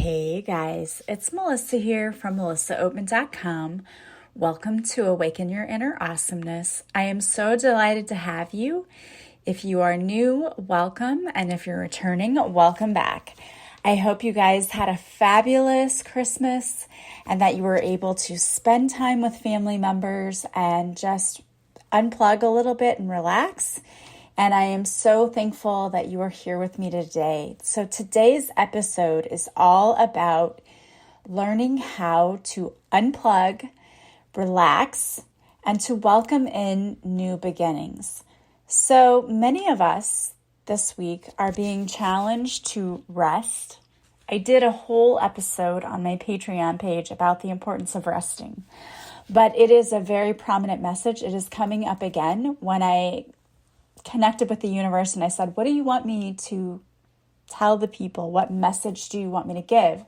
Hey guys, it's Melissa here from melissaoatman.com. Welcome to Awaken Your Inner Awesomeness. I am so delighted to have you. If you are new, welcome, and if you're returning, welcome back. I hope you guys had a fabulous Christmas and that you were able to spend time with family members and just unplug a little bit and relax. And I am so thankful that you are here with me today. So today's episode is all about learning how to unplug, relax, and to welcome in new beginnings. So many of us this week are being challenged to rest. I did a whole episode on my Patreon page about the importance of resting, but it is a very prominent message. It is coming up again when I connected with the universe and I said, what do you want me to tell the people? What message do you want me to give?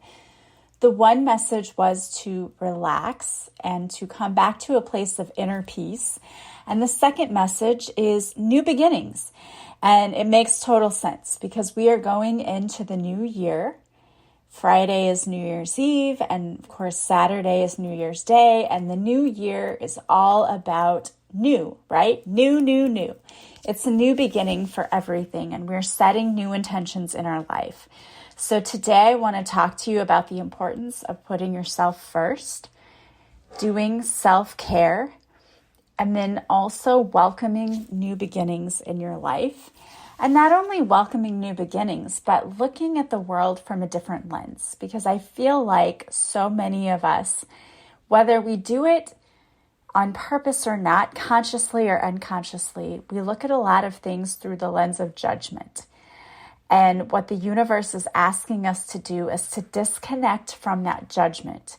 The one message was to relax and to come back to a place of inner peace. And the second message is new beginnings. And it makes total sense because we are going into the new year. Friday is New Year's Eve, and of course Saturday is New Year's Day, and the new year is all about new, right? New. It's a new beginning for everything, and we're setting new intentions in our life. So today I want to talk to you about the importance of putting yourself first, doing self-care, and then also welcoming new beginnings in your life. And not only welcoming new beginnings, but looking at the world from a different lens. Because I feel like so many of us, whether we do it on purpose or not, consciously or unconsciously, we look at a lot of things through the lens of judgment. And what the universe is asking us to do is to disconnect from that judgment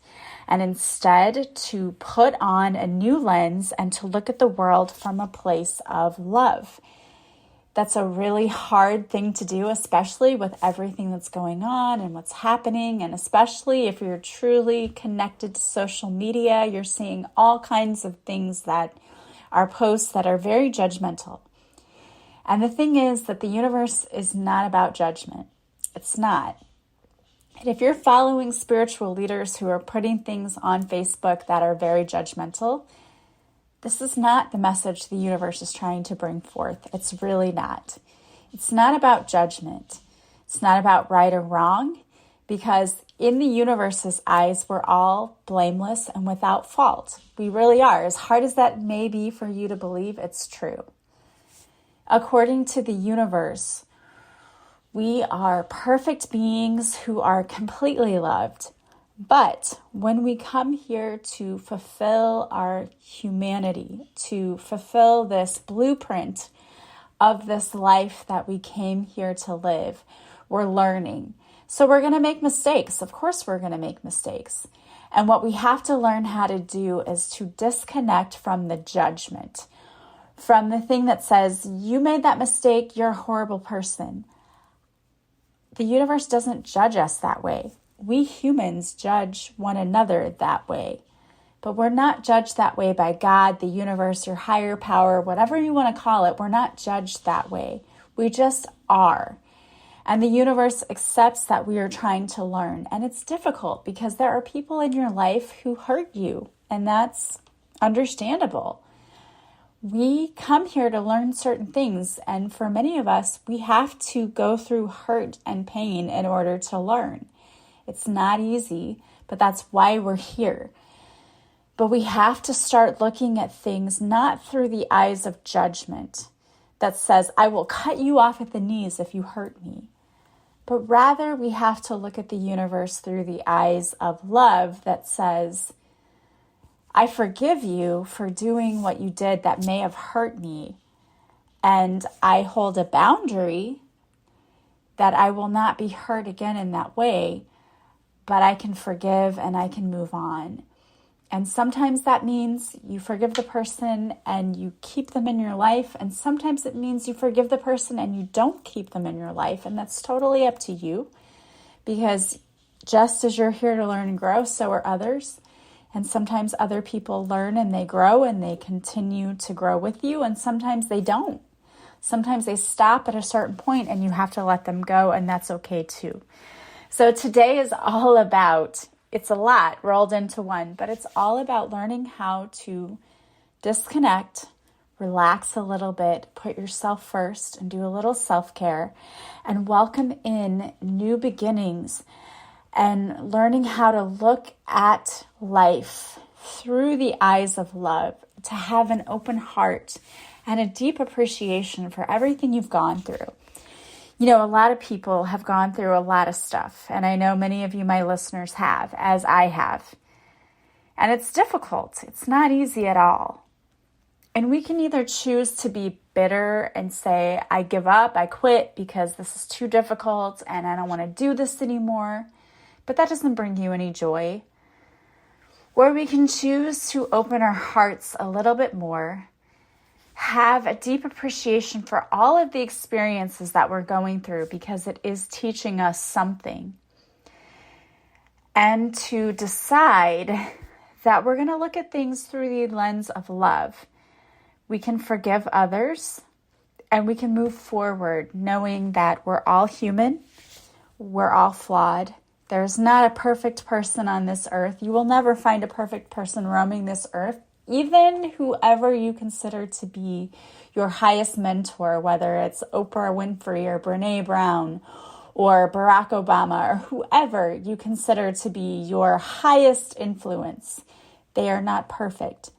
and instead to put on a new lens and to look at the world from a place of love. That's a really hard thing to do, especially with everything that's going on and what's happening. And especially if you're truly connected to social media, you're seeing all kinds of things that are posts that are very judgmental. And the thing is that the universe is not about judgment. It's not. And if you're following spiritual leaders who are putting things on Facebook that are very judgmental, this is not the message the universe is trying to bring forth. It's really not. It's not about judgment. It's not about right or wrong, because in the universe's eyes, we're all blameless and without fault. We really are. As hard as that may be for you to believe, it's true. According to the universe, we are perfect beings who are completely loved. But when we come here to fulfill our humanity, to fulfill this blueprint of this life that we came here to live, we're learning. So we're going to make mistakes. Of course, we're going to make mistakes. And what we have to learn how to do is to disconnect from the judgment, from the thing that says, you made that mistake, you're a horrible person. The universe doesn't judge us that way. We humans judge one another that way, but we're not judged that way by God, the universe, your higher power, whatever you want to call it. We're not judged that way. We just are. And the universe accepts that we are trying to learn. And it's difficult because there are people in your life who hurt you, and that's understandable. We come here to learn certain things, and for many of us, we have to go through hurt and pain in order to learn. It's not easy, but that's why we're here. But we have to start looking at things not through the eyes of judgment that says, I will cut you off at the knees if you hurt me. But rather, we have to look at the universe through the eyes of love that says, I forgive you for doing what you did that may have hurt me. And I hold a boundary that I will not be hurt again in that way. But I can forgive and I can move on. And sometimes that means you forgive the person and you keep them in your life. And sometimes it means you forgive the person and you don't keep them in your life. And that's totally up to you, because just as you're here to learn and grow, so are others. And sometimes other people learn and they grow and they continue to grow with you. And sometimes they don't. Sometimes they stop at a certain point and you have to let them go, and that's okay too. So today is all about, it's a lot rolled into one, but it's all about learning how to disconnect, relax a little bit, put yourself first and do a little self-care and welcome in new beginnings and learning how to look at life through the eyes of love, to have an open heart and a deep appreciation for everything you've gone through. You know, a lot of people have gone through a lot of stuff, and I know many of you, my listeners, have, as I have. And it's difficult. It's not easy at all. And we can either choose to be bitter and say, I give up, I quit because this is too difficult and I don't want to do this anymore. But that doesn't bring you any joy. Or we can choose to open our hearts a little bit more, have a deep appreciation for all of the experiences that we're going through because it is teaching us something. And to decide that we're going to look at things through the lens of love. We can forgive others and we can move forward knowing that we're all human, we're all flawed. There's not a perfect person on this earth. You will never find a perfect person roaming this earth. Even whoever you consider to be your highest mentor, whether it's Oprah Winfrey or Brene Brown or Barack Obama or whoever you consider to be your highest influence, they are not perfect.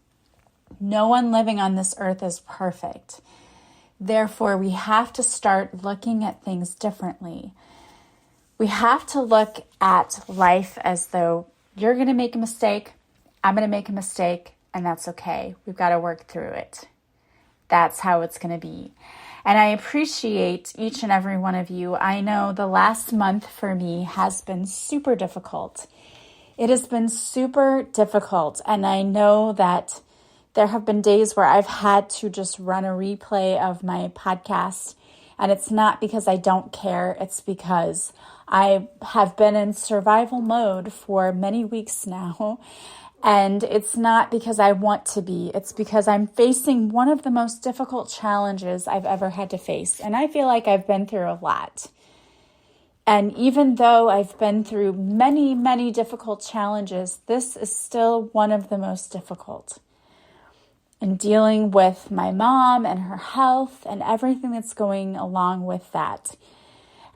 No one living on this earth is perfect. Therefore, we have to start looking at things differently. We have to look at life as though you're going to make a mistake, I'm going to make a mistake, and that's okay. We've got to work through it. That's how it's going to be. And I appreciate each and every one of you. I know the last month for me has been super difficult. It has been super difficult. And I know that there have been days where I've had to just run a replay of my podcast. And it's not because I don't care. It's because I have been in survival mode for many weeks now. And it's not because I want to be. It's because I'm facing one of the most difficult challenges I've ever had to face. And I feel like I've been through a lot. And even though I've been through many, many difficult challenges, this is still one of the most difficult. And dealing with my mom and her health and everything that's going along with that.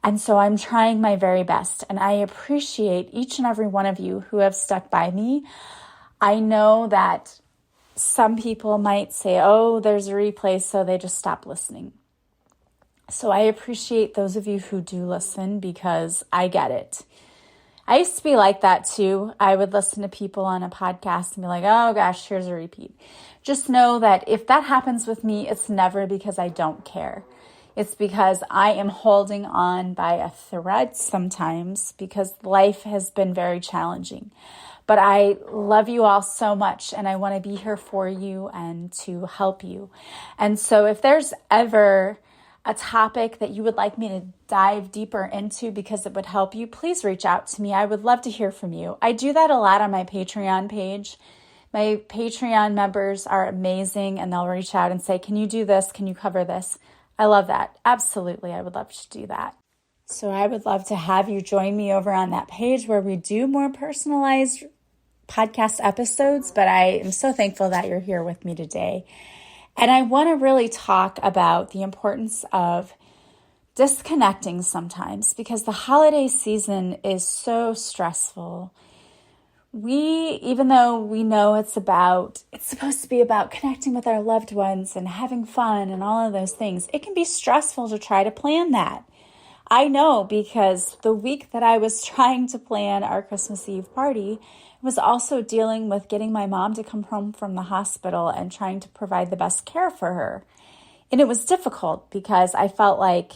And so I'm trying my very best. And I appreciate each and every one of you who have stuck by me. I know that some people might say, oh, there's a replay, so they just stop listening. So I appreciate those of you who do listen because I get it. I used to be like that too. I would listen to people on a podcast and be like, oh gosh, here's a repeat. Just know that if that happens with me, it's never because I don't care. It's because I am holding on by a thread sometimes because life has been very challenging. But I love you all so much and I want to be here for you and to help you. And so if there's ever a topic that you would like me to dive deeper into because it would help you, please reach out to me. I would love to hear from you. I do that a lot on my Patreon page. My Patreon members are amazing and they'll reach out and say, can you do this? Can you cover this? I love that. Absolutely. I would love to do that. So I would love to have you join me over on that page where we do more personalized podcast episodes, but I am so thankful that you're here with me today. And I want to really talk about the importance of disconnecting sometimes because the holiday season is so stressful. Even though we know it's supposed to be about connecting with our loved ones and having fun and all of those things, it can be stressful to try to plan that. I know because the week that I was trying to plan our Christmas Eve party was also dealing with getting my mom to come home from the hospital and trying to provide the best care for her. And it was difficult because I felt like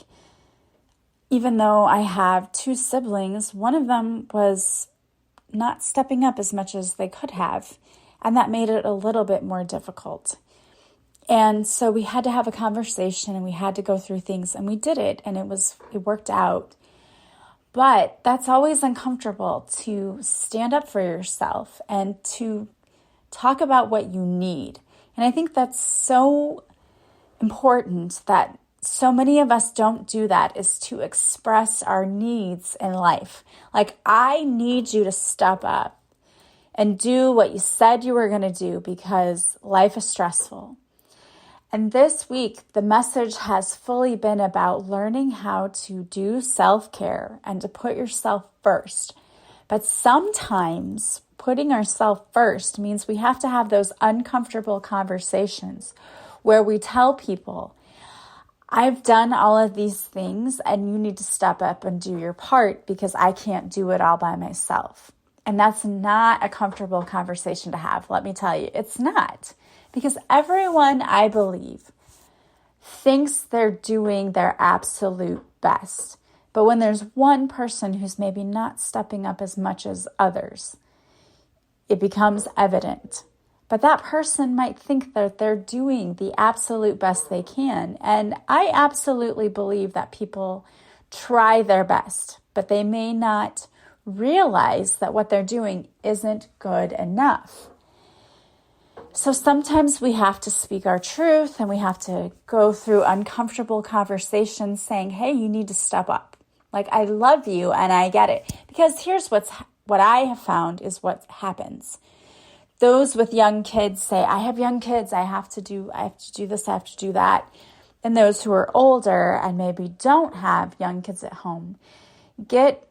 even though I have two siblings, one of them was not stepping up as much as they could have. And that made it a little bit more difficult. And so we had to have a conversation and we had to go through things and we did it and it worked out. But that's always uncomfortable to stand up for yourself and to talk about what you need. And I think that's so important that so many of us don't do that, is to express our needs in life. Like, I need you to step up and do what you said you were going to do because life is stressful. And this week, the message has fully been about learning how to do self-care and to put yourself first. But sometimes putting ourselves first means we have to have those uncomfortable conversations where we tell people, I've done all of these things and you need to step up and do your part because I can't do it all by myself. And that's not a comfortable conversation to have. Let me tell you, it's not. Because everyone, I believe, thinks they're doing their absolute best. But when there's one person who's maybe not stepping up as much as others, it becomes evident. But that person might think that they're doing the absolute best they can. And I absolutely believe that people try their best, but they may not realize that what they're doing isn't good enough. So sometimes we have to speak our truth and we have to go through uncomfortable conversations saying, hey, you need to step up. Like, I love you and I get it. Because here's what I have found is what happens. Those with young kids say, I have young kids, I have to do this, I have to do that. And those who are older and maybe don't have young kids at home get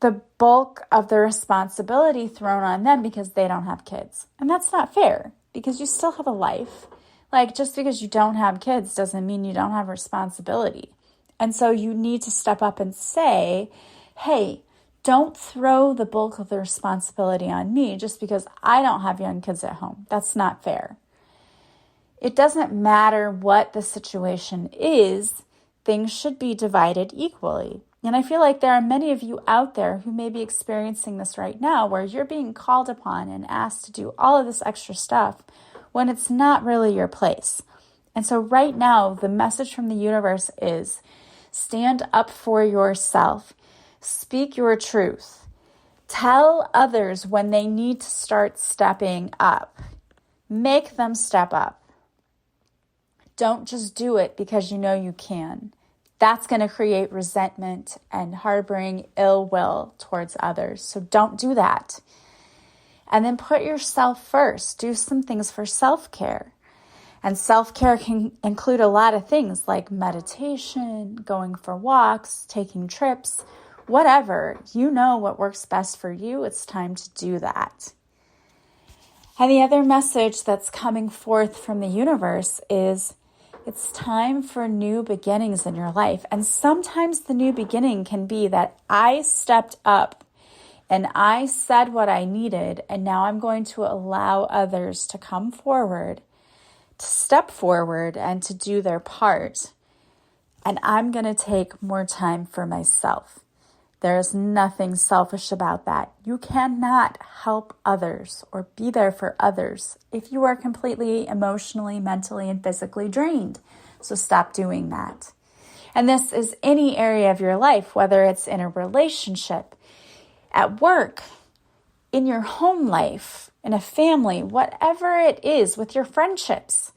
the bulk of the responsibility thrown on them because they don't have kids. And that's not fair because you still have a life. Like, just because you don't have kids doesn't mean you don't have responsibility. And so you need to step up and say, hey, don't throw the bulk of the responsibility on me just because I don't have young kids at home. That's not fair. It doesn't matter what the situation is, things should be divided equally. And I feel like there are many of you out there who may be experiencing this right now where you're being called upon and asked to do all of this extra stuff when it's not really your place. And so right now, the message from the universe is stand up for yourself. Speak your truth. Tell others when they need to start stepping up. Make them step up. Don't just do it because you know you can. That's going to create resentment and harboring ill will towards others. So don't do that. And then put yourself first. Do some things for self-care. And self-care can include a lot of things like meditation, going for walks, taking trips, whatever. You know what works best for you. It's time to do that. And the other message that's coming forth from the universe is it's time for new beginnings in your life. And sometimes the new beginning can be that I stepped up and I said what I needed, and now I'm going to allow others to come forward, to step forward and to do their part. And I'm going to take more time for myself. There is nothing selfish about that. You cannot help others or be there for others if you are completely emotionally, mentally, and physically drained. So stop doing that. And this is any area of your life, whether it's in a relationship, at work, in your home life, in a family, whatever it is, with your friendships.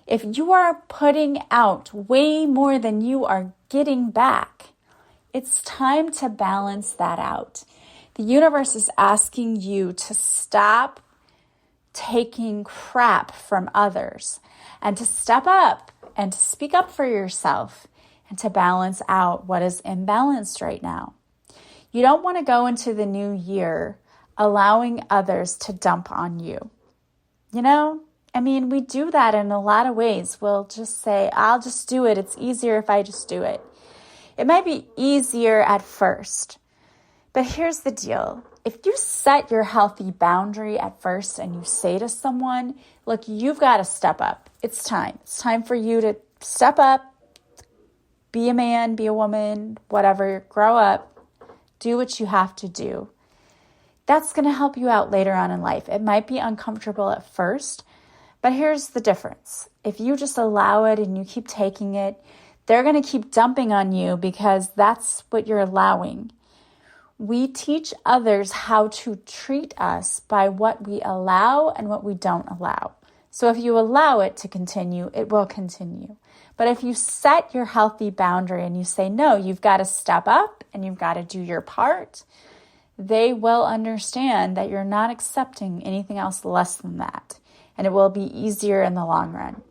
If you are putting out way more than you are getting back, it's time to balance that out. The universe is asking you to stop taking crap from others and to step up and to speak up for yourself and to balance out what is imbalanced right now. You don't want to go into the new year allowing others to dump on you. You know, I mean, we do that in a lot of ways. We'll just say, I'll just do it. It's easier if I just do it. It might be easier at first, but here's the deal. If you set your healthy boundary at first and you say to someone, look, you've got to step up. It's time. It's time for you to step up, be a man, be a woman, whatever, grow up, do what you have to do. That's going to help you out later on in life. It might be uncomfortable at first, but here's the difference. If you just allow it and you keep taking it, they're going to keep dumping on you because that's what you're allowing. We teach others how to treat us by what we allow and what we don't allow. So if you allow it to continue, it will continue. But if you set your healthy boundary and you say, no, you've got to step up and you've got to do your part, they will understand that you're not accepting anything else less than that. And it will be easier in the long run.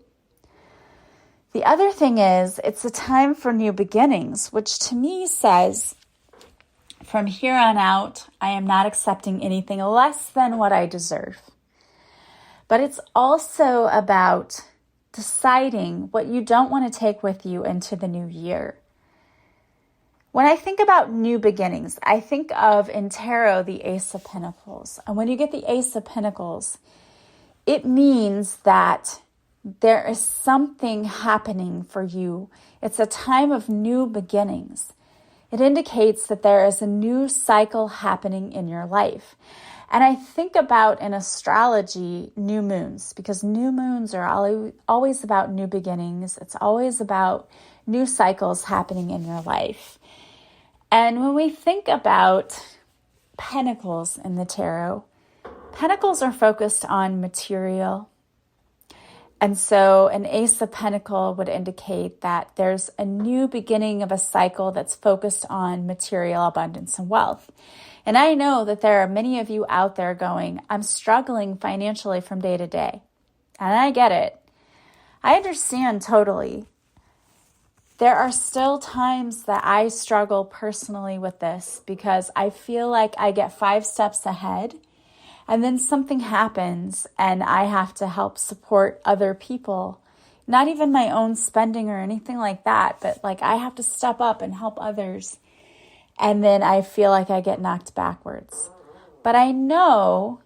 The other thing is, it's a time for new beginnings, which to me says, from here on out, I am not accepting anything less than what I deserve. But it's also about deciding what you don't want to take with you into the new year. When I think about new beginnings, I think of in tarot the Ace of Pentacles. And when you get the Ace of Pentacles, it means that there is something happening for you. It's a time of new beginnings. It indicates that there is a new cycle happening in your life. And I think about in astrology, new moons, because new moons are always about new beginnings. It's always about new cycles happening in your life. And when we think about pentacles in the tarot, pentacles are focused on material. And so an Ace of Pentacles would indicate that there's a new beginning of a cycle that's focused on material abundance and wealth. And I know that there are many of you out there going, I'm struggling financially from day to day. And I get it. I understand totally. There are still times that I struggle personally with this because I feel like I get 5 steps ahead and then something happens and I have to help support other people. Not even my own spending or anything like that, but like I have to step up and help others. And then I feel like I get knocked backwards. But I know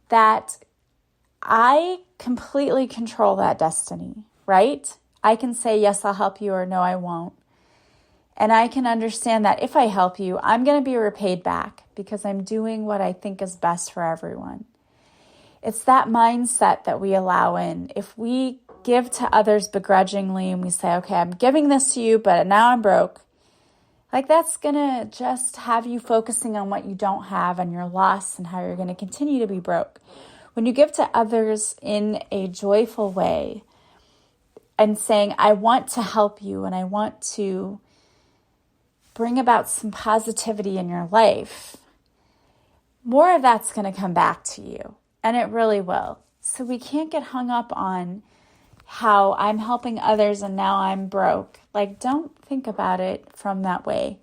that I completely control that destiny, right? I can say, yes, I'll help you, or no, I won't. And I can understand that if I help you, I'm going to be repaid back because I'm doing what I think is best for everyone. It's that mindset that we allow in. If we give to others begrudgingly and we say, okay, I'm giving this to you, but now I'm broke. Like that's going to just have you focusing on what you don't have and your loss and how you're going to continue to be broke. When you give to others in a joyful way and saying, I want to help you and I want to bring about some positivity in your life, more of that's going to come back to you. And it really will. So we can't get hung up on how I'm helping others and now I'm broke. Like, don't think about it from that way.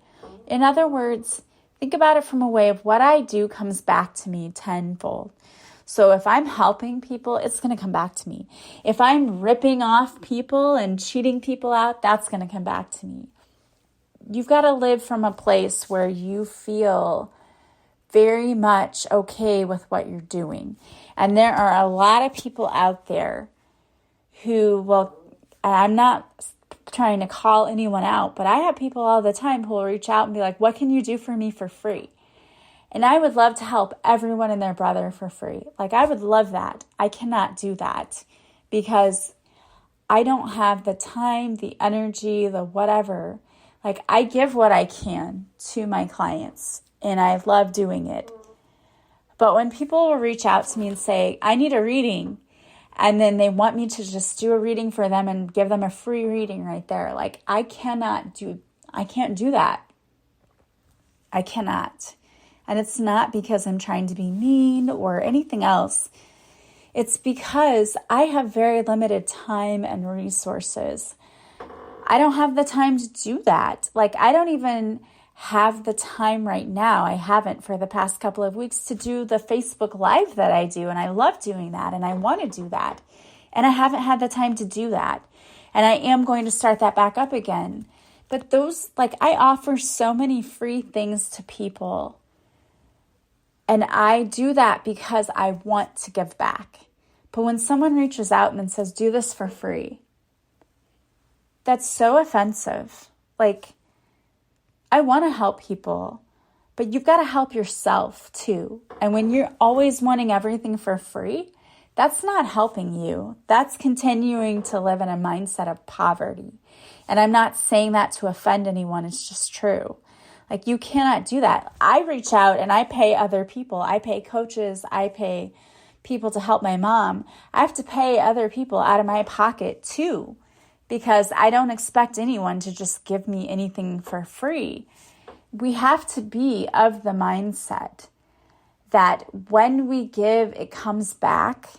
In other words, think about it from a way of what I do comes back to me tenfold. So if I'm helping people, it's going to come back to me. If I'm ripping off people and cheating people out, that's going to come back to me. You've got to live from a place where you feel very much okay with what you're doing. And there are a lot of people out there who will, I'm not trying to call anyone out, but I have people all the time who will reach out and be like, what can you do for me for free? And I would love to help everyone and their brother for free. Like, I would love that. I cannot do that because I don't have the time, the energy, the whatever. Like, I give what I can to my clients, and I love doing it. But when people will reach out to me and say, I need a reading, and then they want me to just do a reading for them and give them a free reading right there, like, I can't do that. I cannot. And it's not because I'm trying to be mean or anything else. It's because I have very limited time and resources. I don't have the time to do that. Like, I don't even have the time right now. I haven't for the past couple of weeks to do the Facebook Live that I do. And I love doing that. And I want to do that. And I haven't had the time to do that. And I am going to start that back up again. But those, like, I offer so many free things to people. And I do that because I want to give back. But when someone reaches out and then says, do this for free, that's so offensive. Like, I want to help people, but you've got to help yourself too. And when you're always wanting everything for free, that's not helping you. That's continuing to live in a mindset of poverty. And I'm not saying that to offend anyone. It's just true. Like, you cannot do that. I reach out and I pay other people. I pay coaches. I pay people to help my mom, I have to pay other people out of my pocket too, because I don't expect anyone to just give me anything for free. We have to be of the mindset that when we give, it comes back,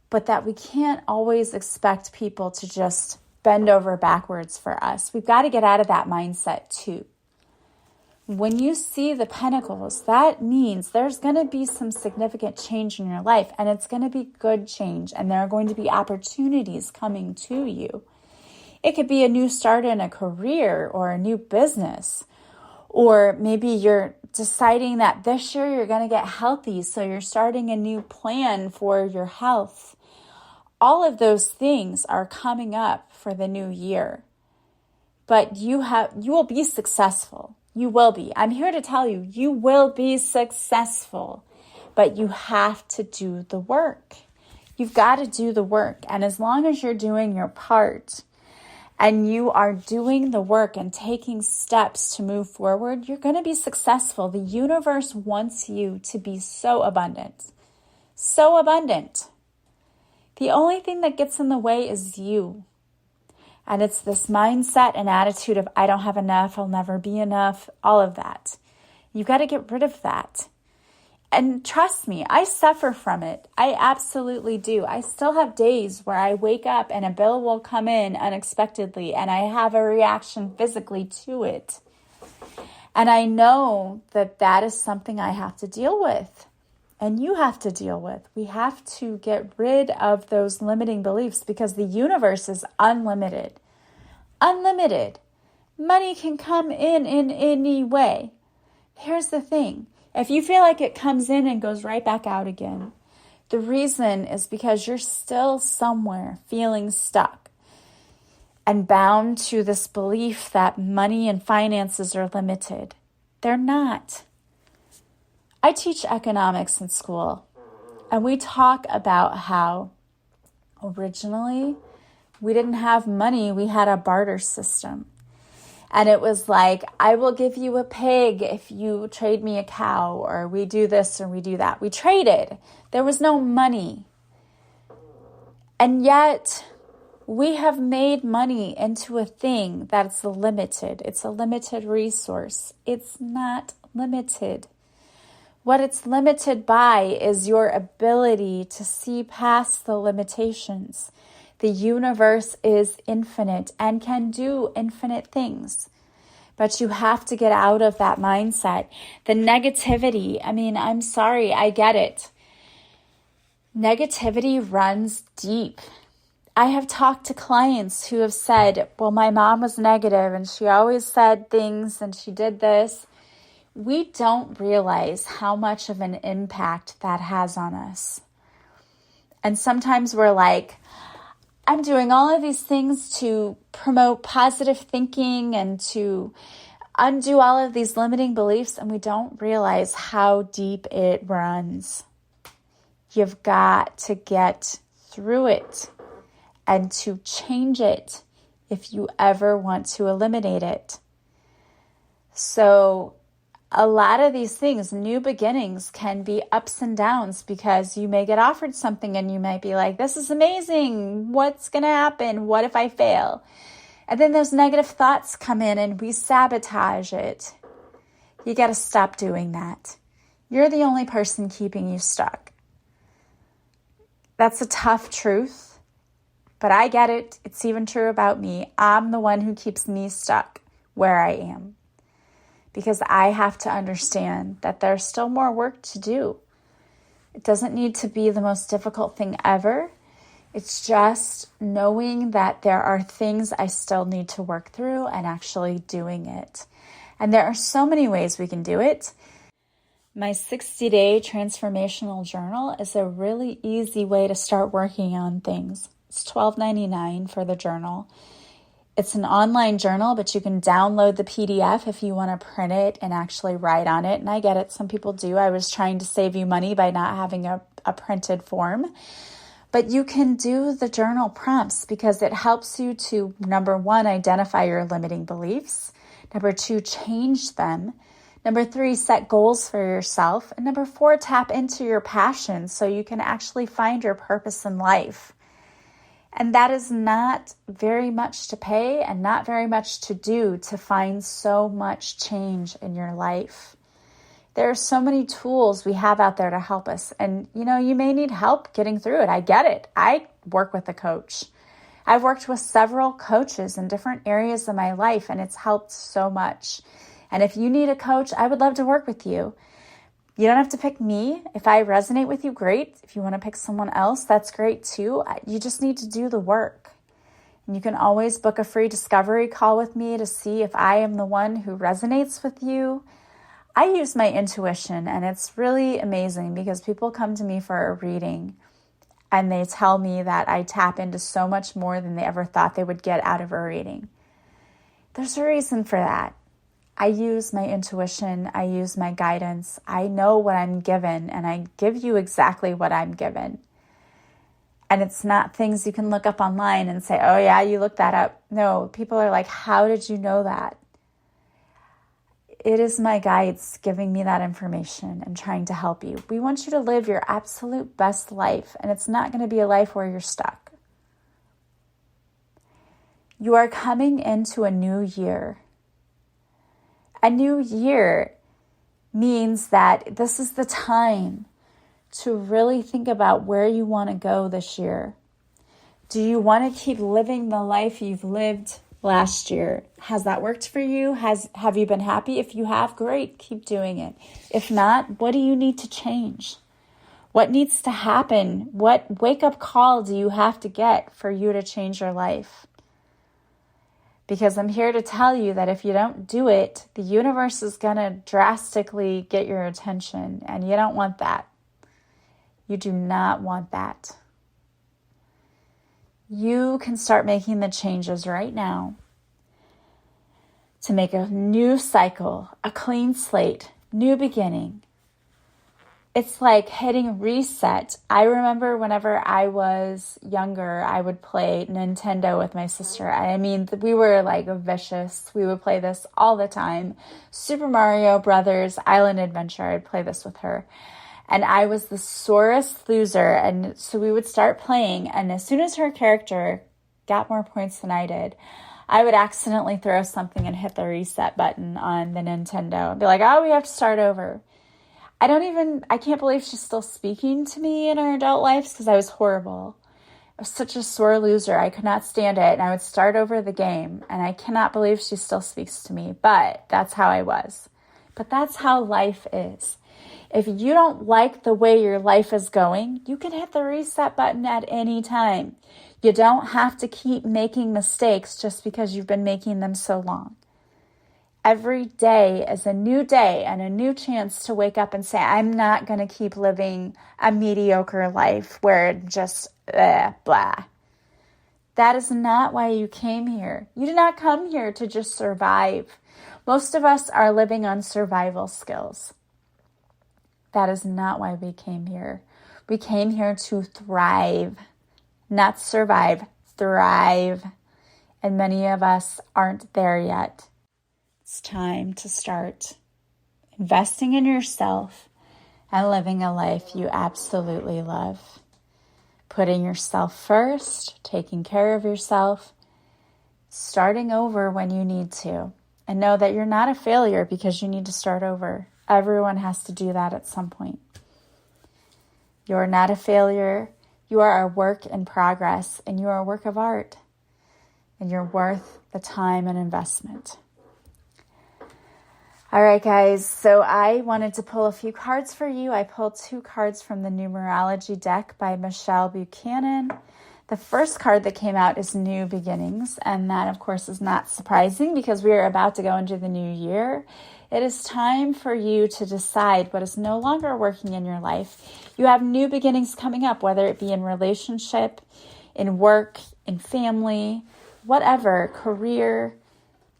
but that we can't always expect people to just bend over backwards for us. We've got to get out of that mindset too. When you see the pentacles, that means there's going to be some significant change in your life, and it's going to be good change, and there are going to be opportunities coming to you. It could be a new start in a career or a new business, or maybe you're deciding that this year you're going to get healthy, so you're starting a new plan for your health. All of those things are coming up for the new year, but you will be successful. You will be. I'm here to tell you, you will be successful, but you have to do the work. You've got to do the work. And as long as you're doing your part and you are doing the work and taking steps to move forward, you're going to be successful. The universe wants you to be so abundant. So abundant. The only thing that gets in the way is you. And it's this mindset and attitude of, I don't have enough, I'll never be enough, all of that. You've got to get rid of that. And trust me, I suffer from it. I absolutely do. I still have days where I wake up and a bill will come in unexpectedly and I have a reaction physically to it. And I know that that is something I have to deal with. And you have to deal with. We have to get rid of those limiting beliefs because the universe is unlimited. Unlimited. Money can come in any way. Here's the thing. If you feel like it comes in and goes right back out again, the reason is because you're still somewhere feeling stuck and bound to this belief that money and finances are limited. They're not. I teach economics in school, and we talk about how originally we didn't have money, we had a barter system. And it was like, I will give you a pig if you trade me a cow, or we do this or we do that. We traded. There was no money. And yet we have made money into a thing that's limited. It's a limited resource. It's not limited. What it's limited by is your ability to see past the limitations. The universe is infinite and can do infinite things. But you have to get out of that mindset. The negativity, I'm sorry, I get it. Negativity runs deep. I have talked to clients who have said, well, my mom was negative and she always said things and she did this. We don't realize how much of an impact that has on us. And sometimes we're like, I'm doing all of these things to promote positive thinking and to undo all of these limiting beliefs, and we don't realize how deep it runs. You've got to get through it and to change it if you ever want to eliminate it. So a lot of these things, new beginnings, can be ups and downs because you may get offered something and you might be like, this is amazing. What's going to happen? What if I fail? And then those negative thoughts come in and we sabotage it. You got to stop doing that. You're the only person keeping you stuck. That's a tough truth, but I get it. It's even true about me. I'm the one who keeps me stuck where I am. Because I have to understand that there's still more work to do. It doesn't need to be the most difficult thing ever. It's just knowing that there are things I still need to work through and actually doing it. And there are so many ways we can do it. My 60-day transformational journal is a really easy way to start working on things. It's $12.99 for the journal. It's an online journal, but you can download the PDF if you want to print it and actually write on it. And I get it. Some people do. I was trying to save you money by not having a printed form. But you can do the journal prompts because it helps you to, number one, identify your limiting beliefs. Number two, change them. Number 3, set goals for yourself. And number 4, tap into your passion so you can actually find your purpose in life. And that is not very much to pay and not very much to do to find so much change in your life. There are so many tools we have out there to help us. And, you may need help getting through it. I get it. I work with a coach. I've worked with several coaches in different areas of my life, and it's helped so much. And if you need a coach, I would love to work with you. You don't have to pick me. If I resonate with you, great. If you want to pick someone else, that's great too. You just need to do the work. And you can always book a free discovery call with me to see if I am the one who resonates with you. I use my intuition, and it's really amazing because people come to me for a reading and they tell me that I tap into so much more than they ever thought they would get out of a reading. There's a reason for that. I use my intuition. I use my guidance. I know what I'm given, and I give you exactly what I'm given. And it's not things you can look up online and say, oh yeah, you looked that up. No, people are like, how did you know that? It is my guides giving me that information and trying to help you. We want you to live your absolute best life, and it's not going to be a life where you're stuck. You are coming into a new year. A new year means that this is the time to really think about where you want to go this year. Do you want to keep living the life you've lived last year? Has that worked for you? Have you been happy? If you have, great, keep doing it. If not, what do you need to change? What needs to happen? What wake-up call do you have to get for you to change your life? Because I'm here to tell you that if you don't do it, the universe is going to drastically get your attention, and you don't want that. You do not want that. You can start making the changes right now to make a new cycle, a clean slate, new beginning. It's like hitting reset. I remember whenever I was younger, I would play Nintendo with my sister. I mean, we were like vicious. We would play this all the time. Super Mario Brothers, Island Adventure. I'd play this with her. And I was the sorest loser. And so we would start playing. And as soon as her character got more points than I did, I would accidentally throw something and hit the reset button on the Nintendo. And be like, oh, we have to start over. I can't believe she's still speaking to me in her adult life because I was horrible. I was such a sore loser. I could not stand it. And I would start over the game. And I cannot believe she still speaks to me. But that's how I was. But that's how life is. If you don't like the way your life is going, you can hit the reset button at any time. You don't have to keep making mistakes just because you've been making them so long. Every day is a new day and a new chance to wake up and say, I'm not going to keep living a mediocre life where it just blah. That is not why you came here. You did not come here to just survive. Most of us are living on survival skills. That is not why we came here. We came here to thrive, not survive, thrive. And many of us aren't there yet. It's time to start investing in yourself and living a life you absolutely love. Putting yourself first, taking care of yourself, starting over when you need to. And know that you're not a failure because you need to start over. Everyone has to do that at some point. You're not a failure. You are a work in progress, and you are a work of art. And you're worth the time and investment. All right, guys, so I wanted to pull a few cards for you. I pulled 2 cards from the numerology deck by Michelle Buchanan. The first card that came out is New Beginnings, and that, of course, is not surprising because we are about to go into the new year. It is time for you to decide what is no longer working in your life. You have new beginnings coming up, whether it be in relationship, in work, in family, whatever, career.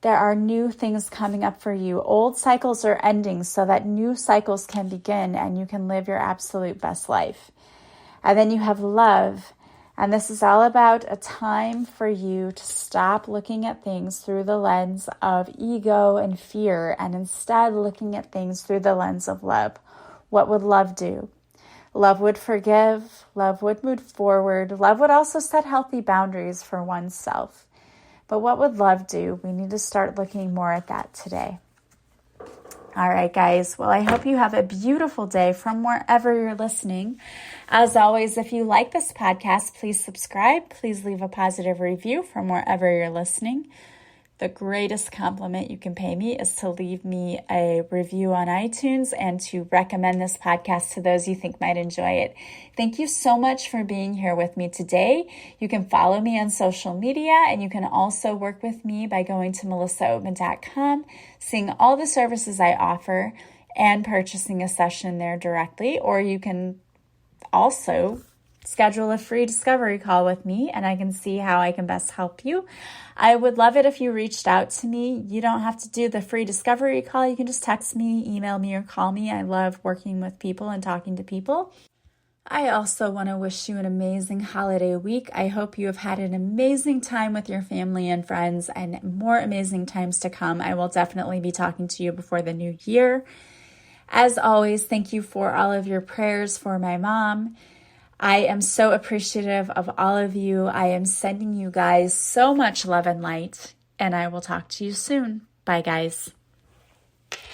There are new things coming up for you. Old cycles are ending so that new cycles can begin and you can live your absolute best life. And then you have love. And this is all about a time for you to stop looking at things through the lens of ego and fear and instead looking at things through the lens of love. What would love do? Love would forgive. Love would move forward. Love would also set healthy boundaries for oneself. But what would love do? We need to start looking more at that today. All right, guys. Well, I hope you have a beautiful day from wherever you're listening. As always, if you like this podcast, please subscribe. Please leave a positive review from wherever you're listening. The greatest compliment you can pay me is to leave me a review on iTunes and to recommend this podcast to those you think might enjoy it. Thank you so much for being here with me today. You can follow me on social media, and you can also work with me by going to melissaoatman.com, seeing all the services I offer, and purchasing a session there directly. Or you can also schedule a free discovery call with me, and I can see how I can best help you. I would love it if you reached out to me. You don't have to do the free discovery call. You can just text me, email me, or call me. I love working with people and talking to people. I also want to wish you an amazing holiday week. I hope you have had an amazing time with your family and friends, and more amazing times to come. I will definitely be talking to you before the new year. As always, thank you for all of your prayers for my mom. I am so appreciative of all of you. I am sending you guys so much love and light, and I will talk to you soon. Bye, guys.